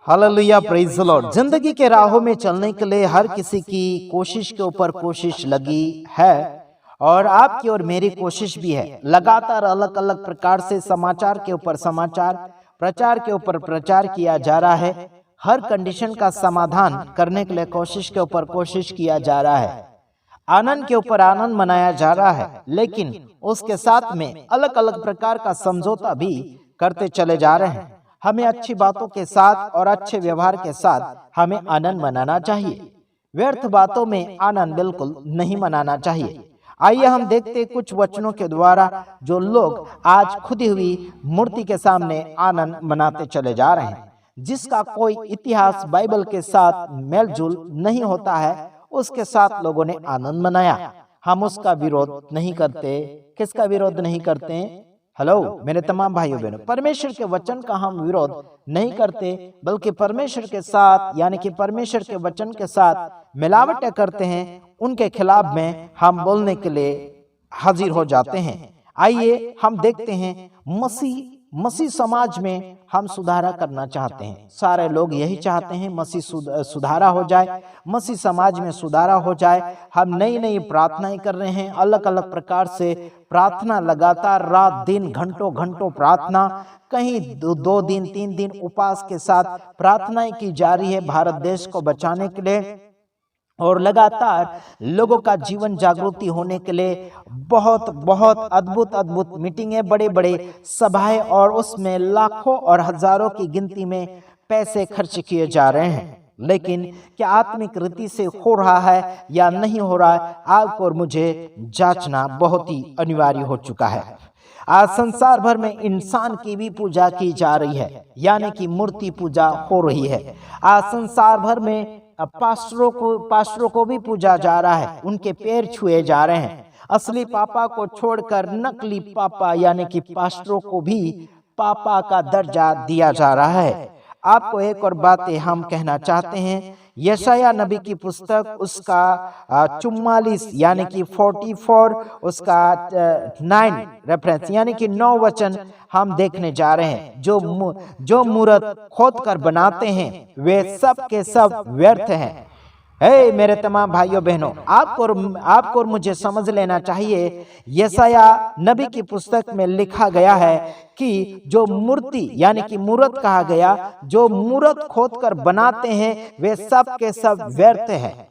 Hallelujah, praise the Lord. जिंदगी के राहों में चलने के लिए हर किसी की कोशिश के ऊपर कोशिश लगी है और आपकी और मेरी कोशिश भी है। लगातार अलग अलग प्रकार से समाचार के ऊपर समाचार, प्रचार के ऊपर प्रचार किया जा रहा है। हर कंडीशन का समाधान करने के लिए कोशिश के ऊपर कोशिश किया जा रहा है। आनंद के ऊपर आनंद मनाया जा रहा है, लेकिन उसके साथ में अलग अलग प्रकार का समझौता भी करते चले जा रहे हैं। हमें अच्छी बातों के साथ और अच्छे व्यवहार के साथ हमें आनंद मनाना चाहिए। व्यर्थ बातों में आनंद बिल्कुल नहीं मनाना चाहिए। आइए हम देखते कुछ वचनों के द्वारा जो लोग आज खुदी हुई मूर्ति के सामने आनंद मनाते चले जा रहे हैं, जिसका कोई इतिहास बाइबल के साथ मेलजोल नहीं होता है, उसके साथ लोगों ने आनंद मनाया। हम उसका विरोध नहीं करते। किसका विरोध नहीं करते? हेलो मेरे तमाम भाइयों बहनों, परमेश्वर के वचन का हम विरोध नहीं करते, बल्कि परमेश्वर के साथ यानी कि परमेश्वर के वचन के साथ मिलावटें करते हैं। उनके खिलाफ में हम बोलने के लिए हाजिर हो जाते हैं। आइए हम देखते हैं मसीह समाज में हम सुधारा करना चाहते हैं। सारे लोग यही चाहते हैं मसीह सुधारा हो जाए, मसीह समाज में सुधारा हो जाए। हम नई नई प्रार्थनाएं कर रहे हैं, अलग अलग प्रकार से प्रार्थना, लगातार रात दिन घंटों घंटों प्रार्थना, कहीं दो दिन 3 दिन उपवास के साथ प्रार्थनाएं की जा रही है भारत देश को बचाने के लिए। और लगातार लोगों का जीवन जागृति होने के लिए बहुत बहुत अद्भुत मीटिंगें, बड़े बड़े सभाएं, और उसमें लाखों और हजारों की गिनती में पैसे खर्च किए जा रहे हैं। लेकिन क्या आत्मिक रीति से हो रहा है या नहीं हो रहा है, आपको और मुझे जांचना बहुत ही अनिवार्य हो चुका है। आज संसार भर में इंसान की भी पूजा की जा रही है, यानी कि मूर्ति पूजा हो रही है। आज संसार भर में पास्टरों को भी पूजा जा रहा है, उनके पैर छुए जा रहे हैं। असली पापा को छोड़कर नकली पापा यानी कि पास्टरों को भी पापा का दर्जा दिया जा रहा है। आपको एक और बातें हम कहना चाहते हैं। यशाया नबी की पुस्तक उसका 44 यानी कि 44 उसका 9 रेफरेंस यानी कि 9 वचन हम देखने जा रहे हैं। जो मूर्त खोद कर बनाते हैं वे सब के सब व्यर्थ हैं। हे मेरे तमाम भाइयों बहनों, आपको और मुझे समझ लेना चाहिए। यशाया नबी की पुस्तक में लिखा गया है कि जो मूर्ति यानी कि मूर्त कहा गया, जो मूर्त खोद कर बनाते हैं वे सब के सब व्यर्थ हैं।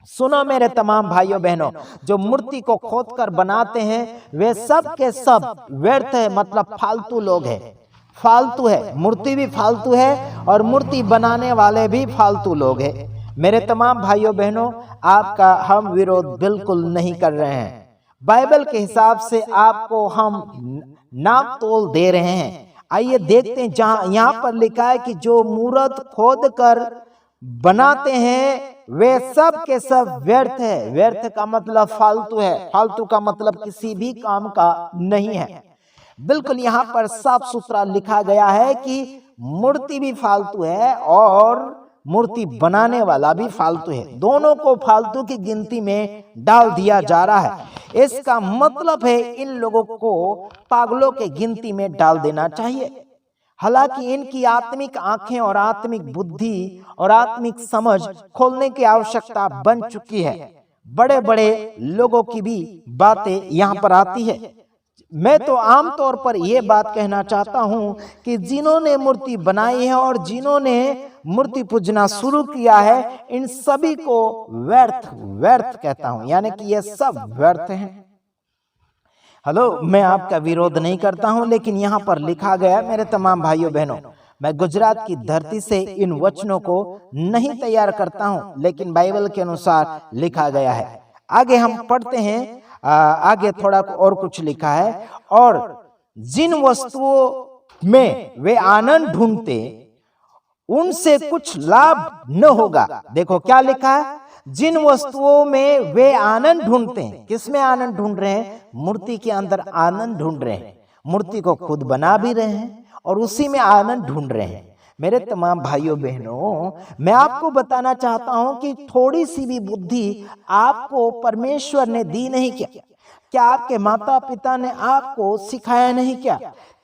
सुनो मेरे तमाम भाइयों बहनों, जो मूर्ति को खोद कर बनाते हैं वे सब के सब व्यर्थ है, मतलब फालतू लोग हैं, फालतू है। मूर्ति भी फालतू है और मूर्ति बनाने वाले भी फालतू लोग हैं। मेरे तमाम भाइयों बहनों, आपका हम विरोध बिल्कुल नहीं कर रहे हैं। बाइबल के हिसाब से आपको हम नाप तोल दे रहे हैं। आइए देखते हैं, जहां यहाँ पर लिखा है कि जो मूर्त खोद कर बनाते हैं वे सब के सब व्यर्थ है। व्यर्थ का मतलब फालतू है, फालतू का मतलब किसी भी काम का नहीं है। बिल्कुल यहाँ पर साफ सुथरा लिखा गया है कि मूर्ति भी फालतू है और मूर्ति बनाने वाला भी फालतू है। दोनों को फालतू की गिनती में डाल दिया जा रहा है। इसका मतलब है इन लोगों को पागलों के गिनती में डाल देना चाहिए। हालांकि इनकी आत्मिक आंखें और आत्मिक बुद्धि और आत्मिक समझ खोलने की आवश्यकता बन चुकी है। बड़े बड़े लोगों की भी बातें यहाँ पर आती है। मैं तो आमतौर पर यह बात कहना चाहता हूं कि जिन्होंने मूर्ति बनाई है और जिन्होंने मूर्ति पूजना शुरू किया है, इन सभी को व्यर्थ कहता हूं, यानी कि ये सब व्यर्थ हैं। हेलो, मैं आपका विरोध नहीं करता हूं, लेकिन यहाँ पर लिखा गया, मेरे तमाम भाइयों बहनों, मैं गुजरात की धरती से इन वचनों को नहीं तैयार करता हूं, लेकिन बाइबल के अनुसार लिखा गया है। आगे हम पढ़ते हैं। आगे थोड़ा और कुछ लिखा है, और जिन वस्तुओं में वे आनंद ढूंढते उनसे कुछ लाभ न होगा। देखो क्या लिखा है, जिन वस्तुओं में वे आनंद ढूंढते हैं। किसमें आनंद ढूंढ रहे हैं? मूर्ति के अंदर आनंद ढूंढ रहे हैं। मूर्ति को खुद बना भी रहे हैं और उसी में आनंद ढूंढ रहे हैं। मेरे तमाम भाइयों बहनों, मैं आपको बताना चाहता हूं कि थोड़ी सी भी बुद्धि आपको परमेश्वर ने दी नहीं क्या? क्या आपके माता पिता ने आपको सिखाया नहीं क्या?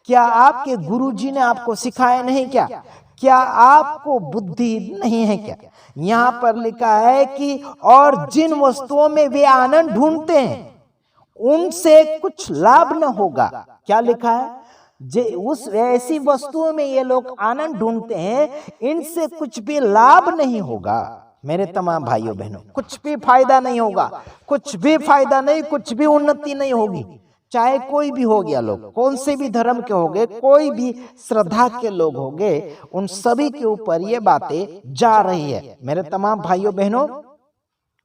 क्या आपके गुरुजी ने आपको सिखाया नहीं क्या? क्या आपको बुद्धि नहीं है क्या? यहाँ पर लिखा है कि और जिन वस्तुओं में वे आनंद ढूंढते हैं उनसे कुछ लाभ न होगा। क्या लिखा है? उस ऐसी वस्तुओं में ये लोग आनंद ढूंढते हैं, इनसे कुछ भी लाभ नहीं होगा। मेरे तमाम भाइयों बहनों, कुछ भी फायदा नहीं होगा, कुछ भी फायदा नहीं, कुछ भी उन्नति नहीं होगी। चाहे कोई भी हो गया, लोग कौन से भी धर्म के होंगे, कोई भी श्रद्धा के लोग होंगे, उन सभी के ऊपर ये बातें जा रही है। मेरे तमाम भाइयों बहनों,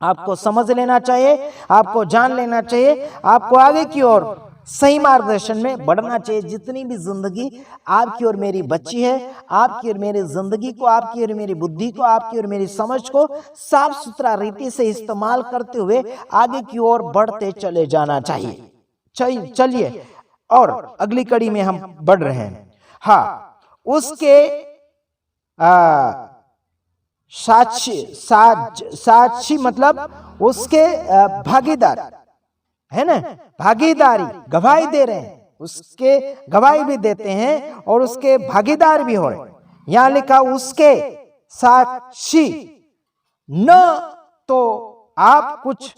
आपको समझ लेना चाहिए, आपको जान लेना चाहिए, आपको आगे की ओर सही मार्गदर्शन में बढ़ना चाहिए। जितनी भी जिंदगी आपकी और मेरी बची है, आपकी और मेरी जिंदगी को, आपकी और मेरी बुद्धि को, आपकी और मेरी समझ को साफ सुथरा रीति से इस्तेमाल करते हुए आगे की ओर बढ़ते चले जाना चाहिए। चलिए और अगली कड़ी में हम बढ़ रहे हैं। हाँ, उसके साक्षी मतलब उसके भागीदार है ना, भागीदारी, गवाही दे रहे हैं, उसके गवाही भी देते हैं और उसके भागीदार भी हो रहे हैं। यहां लिखा उसके साक्षी, न तो आप कुछ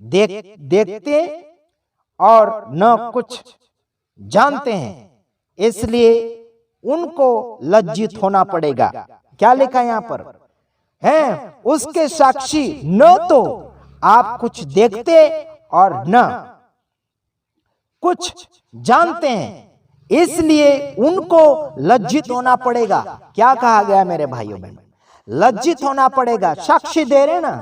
देखते और न कुछ जानते हैं, इसलिए उनको लज्जित होना पड़ेगा। क्या लिखा यहां पर है? उसके साक्षी, न तो आप कुछ देखते और न कुछ जानते हैं, इसलिए उनको लज्जित होना पड़ेगा। क्या कहा गया मेरे भाइयों बहनों? लज्जित होना पड़ेगा। साक्षी दे रहे ना,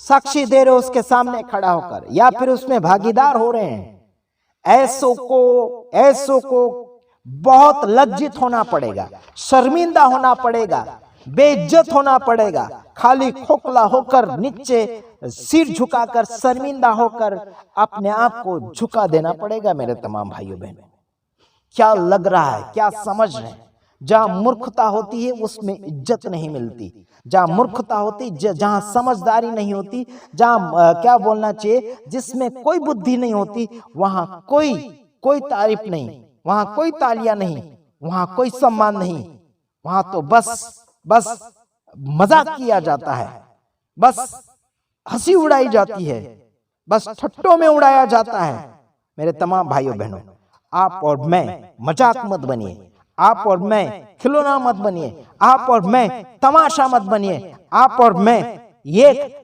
साक्षी दे रहे उसके सामने खड़ा होकर, या फिर उसमें भागीदार हो रहे हैं, ऐसों को बहुत लज्जित होना पड़ेगा, शर्मिंदा होना पड़ेगा, बेइज्जत होना पड़ेगा। खाली खोखला होकर, नीचे सिर झुकाकर, शर्मिंदा होकर अपने आप को झुका देना पड़ेगा। मेरे तमाम भाइयों बहनों, क्या लग रहा है, क्या समझ रहे हैं? जहां मूर्खता होती है उसमें इज्जत नहीं मिलती, जहां मूर्खता होती, जहां समझदारी नहीं होती, जहां क्या बोलना चाहिए, जिसमें कोई बुद्धि नहीं होती, वहां कोई तारीफ नहीं, वहां कोई तालियां नहीं, वहां कोई सम्मान नहीं, वहां तो बस मजाक किया जाता है, बस हंसी उड़ाई जाती है, बस ठट्टों में उड़ाया जाता है। मेरे तमाम भाइयों बहनों, आप और मैं मजाक मत बनिए, आप और मैं खिलौना मत बनिए, आप और मैं तमाशा मत बनिए, आप और मैं एक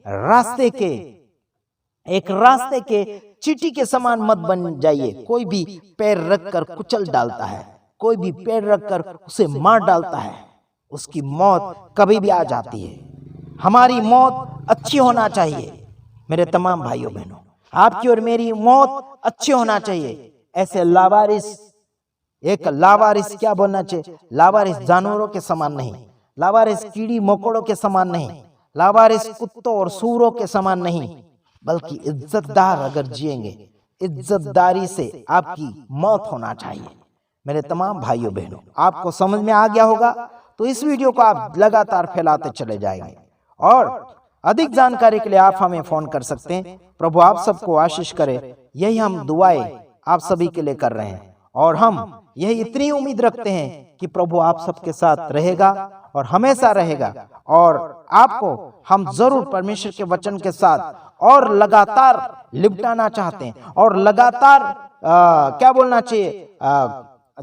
रास्ते के चींटी के समान मत बन जाइए। कोई भी पैर रखकर कुचल डालता है, कोई भी पैर रखकर उसे मार डालता है, उसकी मौत कभी भी आ जाती है। हमारी मौत अच्छी होना चाहिए। मेरे तमाम भाइयों बहनों, आपकी और मेरी मौत अच्छी होना चाहिए। ऐसे लावारिस क्या बोलना चाहिए, लावारिस जानवरों के समान नहीं, लावारिस कीड़ी मकोड़ों के समान नहीं, लावारिस कुत्तों और सूरों के समान नहीं, बल्कि इज्जतदार अगर जिएंगे, इज्जतदारी से आपकी मौत होना चाहिए। मेरे तमाम भाइयों बहनों, आपको समझ में आ गया होगा तो इस वीडियो को आप लगातार फैलाते चले जाएंगे और अधिक जानकारी के लिए आप हमें फोन कर सकते हैं। प्रभु आप सबको आशीष करे, यही हम दुआएं आप सभी के लिए कर रहे हैं और हम यही इतनी उम्मीद रखते हैं कि प्रभु आप सबके साथ रहेगा और हमेशा रहेगा और आपको हम जरूर परमेश्वर के वचन के साथ और लगातार लिपटाना चाहते हैं और लगातार क्या बोलना चाहिए,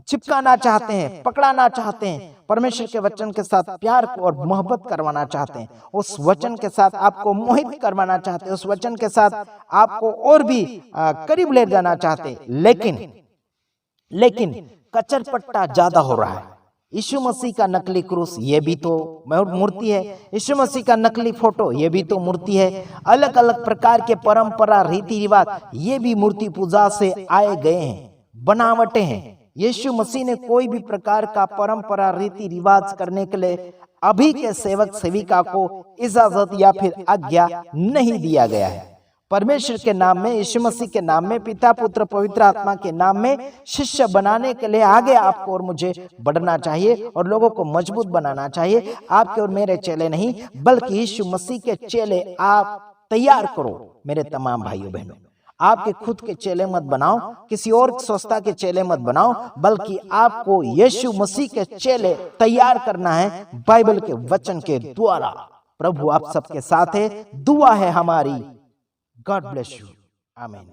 चिपकाना चाहते हैं, पकड़ाना चाहते हैं, परमेश्वर के वचन के साथ प्यार और मोहब्बत करवाना चाहते हैं, उस वचन के साथ आपको मोहित करवाना चाहते हैं, उस वचन के साथ आपको और भी करीब ले जाना चाहते हैं। लेकिन कचरपट्टा ज्यादा हो रहा है। यीशु मसीह का नकली क्रूस ये भी तो मूर्ति है, यीशु मसीह का नकली फोटो ये भी तो मूर्ति है, अलग अलग प्रकार के परंपरा रीति रिवाज ये भी मूर्ति पूजा से आए गए हैं, बनावटें हैं। यीशु मसीह ने कोई भी प्रकार का परंपरा रीति रिवाज करने के लिए अभी के सेवक सेविका को इजाजत या फिर आज्ञा नहीं दिया गया है। परमेश्वर के नाम में, यीशु मसीह के नाम में, पिता पुत्र पवित्र आत्मा के नाम में शिष्य बनाने के लिए आगे आपको और मुझे बढ़ना चाहिए और लोगों को मजबूत बनाना चाहिए। आपके और मेरे चेले नहीं बल्कि यीशु मसीह के चेले आप तैयार करो। मेरे तमाम भाइयों बहनों, आपके खुद के चेले मत बनाओ, किसी और संस्था के चेले मत बनाओ, बल्कि आपको यीशु मसीह के चेले तैयार करना है बाइबल के वचन के द्वारा। प्रभु आप सबके साथ है, दुआ है हमारी। गॉड ब्लेस यू, आमीन।